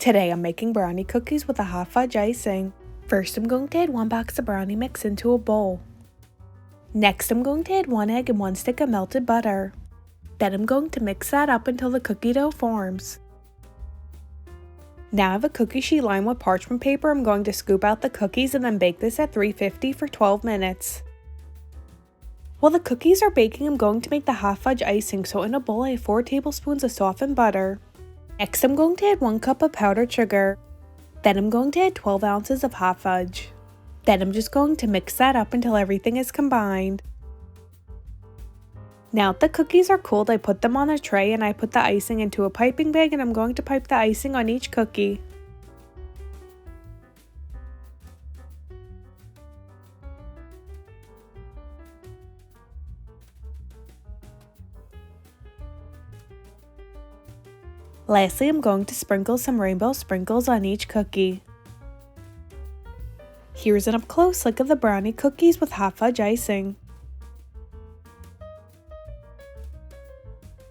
Today I'm making brownie cookies with a hot fudge icing. First I'm going to add 1 box of brownie mix into a bowl. Next I'm going to add 1 egg and 1 stick of melted butter. Then I'm going to mix that up until the cookie dough forms. Now I have a cookie sheet lined with parchment paper. I'm going to scoop out the cookies and then bake this at 350 for 12 minutes. While the cookies are baking, I'm going to make the hot fudge icing, so in a bowl I have 4 tablespoons of softened butter. Next I'm going to add 1 cup of powdered sugar. Then I'm going to add 12 ounces of hot fudge. Then I'm just going to mix that up until everything is combined. Now that the cookies are cooled, I put them on a tray and I put the icing into a piping bag, and I'm going to pipe the icing on each cookie. Lastly, I'm going to sprinkle some rainbow sprinkles on each cookie. Here's an up-close look of the brownie cookies with hot fudge icing.